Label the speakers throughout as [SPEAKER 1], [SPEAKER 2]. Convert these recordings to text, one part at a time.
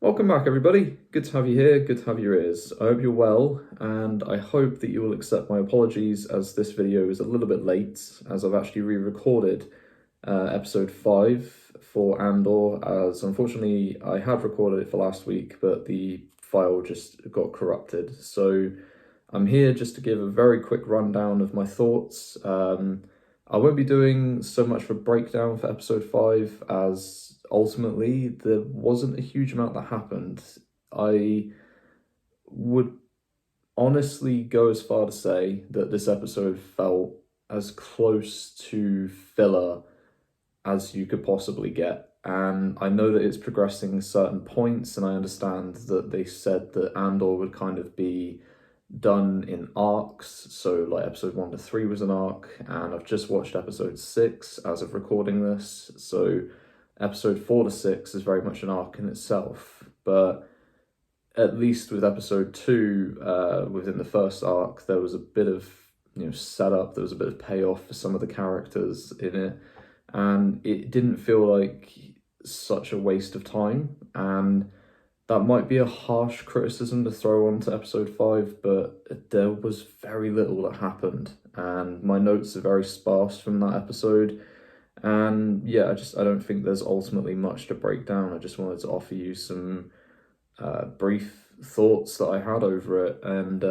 [SPEAKER 1] Welcome back, everybody. Good to have you here. Good to have your ears. I hope you're well, and I hope that you will accept my apologies as this video is a little bit late, as I've actually re-recorded episode 5 for Andor, as unfortunately I had recorded it for last week, but the file just got corrupted. So I'm here just to give a very quick rundown of my thoughts. I won't be doing so much of a breakdown for episode 5 as ultimately there wasn't a huge amount that happened. I would honestly go as far to say that this episode felt as close to filler as you could possibly get. And I know that it's progressing certain points, and I understand that they said that Andor would kind of be done in arcs, so like episode 1 to 3 was an arc, and I've just watched episode 6 as of recording this, so episode 4 to 6 is very much an arc in itself. But at least with episode 2, within the first arc, there was a bit of setup, there was a bit of payoff for some of the characters in it, and it didn't feel like such a waste of time. And that might be a harsh criticism to throw onto episode 5, but there was very little that happened, and my notes are very sparse from that episode. And yeah, I don't think there's ultimately much to break down. I just wanted to offer you some brief thoughts that I had over it, and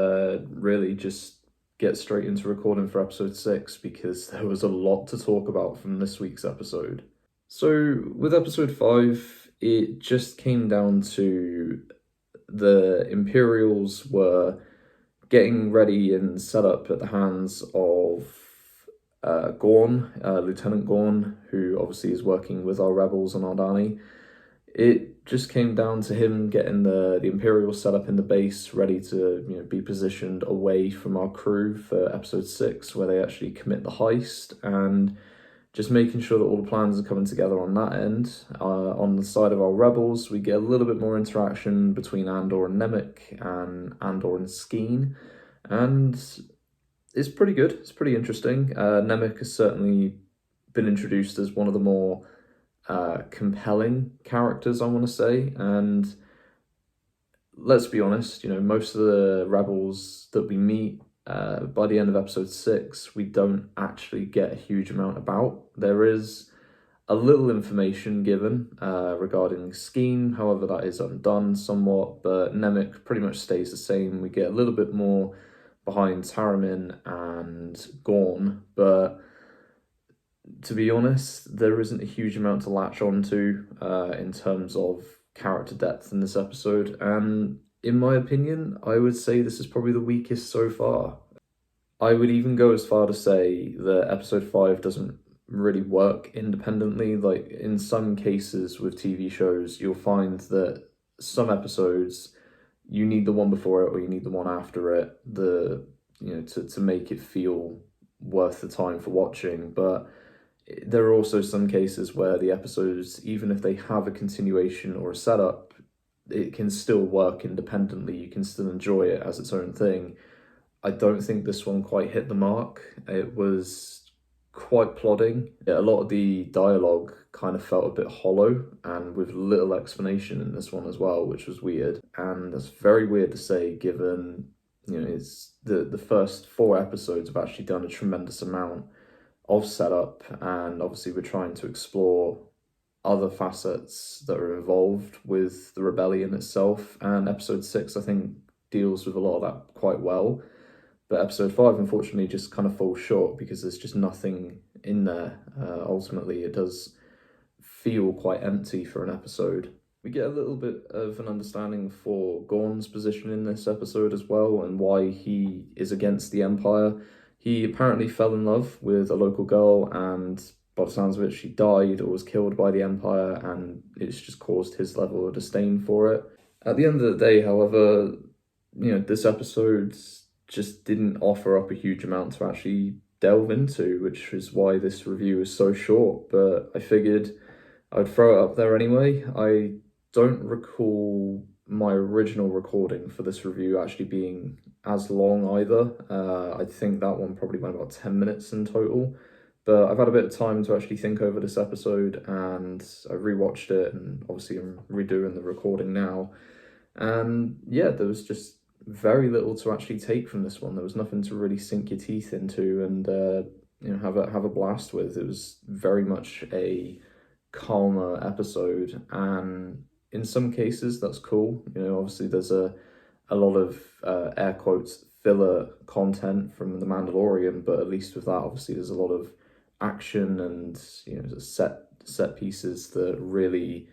[SPEAKER 1] really just get straight into recording for episode 6 because there was a lot to talk about from this week's episode. So with episode 5, it just came down to the Imperials were getting ready and set up at the hands of Gorn, Lieutenant Gorn, who obviously is working with our rebels on Aldani. It just came down to him getting the Imperials set up in the base, ready to be positioned away from our crew for episode 6, where they actually commit the heist, and just making sure that all the plans are coming together on that end. On the side of our rebels, we get a little bit more interaction between Andor and Nemik, and Andor and Skeen, and it's pretty good. It's pretty interesting. Nemik has certainly been introduced as one of the more compelling characters, I want to say, and let's be honest, most of the rebels that we meet by the end of episode 6, we don't actually get a huge amount about. There is a little information given regarding Skeen, however that is undone somewhat, but Nemik pretty much stays the same. We get a little bit more behind Taramin and Gorn, but to be honest, there isn't a huge amount to latch onto in terms of character depth in this episode, and in my opinion, I would say this is probably the weakest so far. I would even go as far to say that episode 5 doesn't really work independently. Like, in some cases with TV shows, you'll find that some episodes, you need the one before it or you need the one after it, to make it feel worth the time for watching. But there are also some cases where the episodes, even if they have a continuation or a setup, it can still work independently. You can still enjoy it as its own thing. I don't think this one quite hit the mark. It was quite plodding. A lot of the dialogue kind of felt a bit hollow and with little explanation in this one as well, which was weird. And that's very weird to say given, it's the first 4 episodes have actually done a tremendous amount of setup, and obviously we're trying to explore other facets that are involved with the rebellion itself, and episode 6 I think deals with a lot of that quite well, but episode 5 unfortunately just kind of falls short because there's just nothing in there. Ultimately it does feel quite empty for an episode. We get a little bit of an understanding for Gorn's position in this episode as well, and why he is against the Empire. He apparently fell in love with a local girl, and by the sounds of it, she died or was killed by the Empire, and it's just caused his level of disdain for it. At the end of the day, however, this episode just didn't offer up a huge amount to actually delve into, which is why this review is so short, but I figured I'd throw it up there anyway. I don't recall my original recording for this review actually being as long either. I think that one probably went about 10 minutes in total, But I've had a bit of time to actually think over this episode, and I rewatched it, and obviously I'm redoing the recording now. And yeah, there was just very little to actually take from this one. There was nothing to really sink your teeth into and have a blast with. It was very much a calmer episode, and in some cases that's cool. Obviously there's a lot of air quotes filler content from The Mandalorian, but at least with that, obviously there's a lot of action and set pieces that really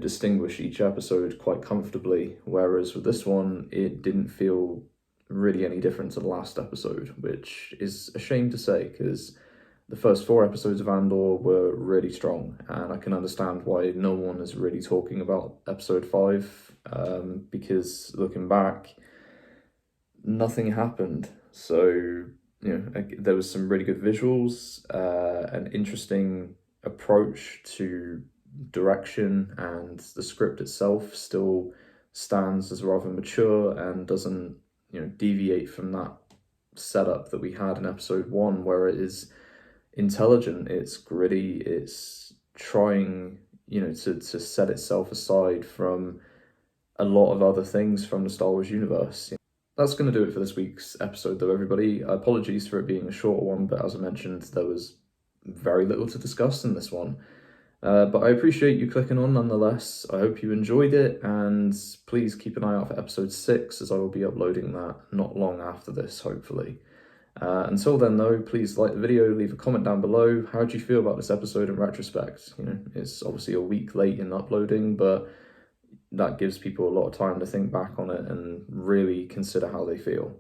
[SPEAKER 1] distinguish each episode quite comfortably. Whereas with this one, it didn't feel really any different to the last episode, which is a shame to say because the first 4 episodes of Andor were really strong, and I can understand why no one is really talking about episode 5, because looking back, nothing happened. So, there was some really good visuals, an interesting approach to direction, and the script itself still stands as rather mature and doesn't, deviate from that setup that we had in episode 1, where it is intelligent, it's gritty, it's trying, to set itself aside from a lot of other things from the Star Wars universe. That's going to do it for this week's episode, though, everybody. Apologies for it being a short one, but as I mentioned, there was very little to discuss in this one. But I appreciate you clicking on nonetheless. I hope you enjoyed it, and please keep an eye out for episode 6, as I will be uploading that not long after this, hopefully. Until then, though, please like the video, leave a comment down below. How do you feel about this episode in retrospect? It's obviously a week late in uploading, but that gives people a lot of time to think back on it and really consider how they feel.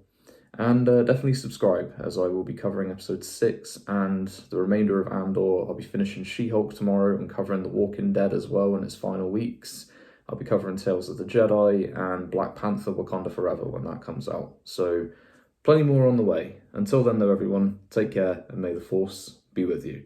[SPEAKER 1] And definitely subscribe, as I will be covering episode 6 and the remainder of Andor. I'll be finishing She-Hulk tomorrow and covering The Walking Dead as well in its final weeks. I'll be covering Tales of the Jedi and Black Panther Wakanda Forever when that comes out. So plenty more on the way. Until then, though, everyone, take care and may the Force be with you.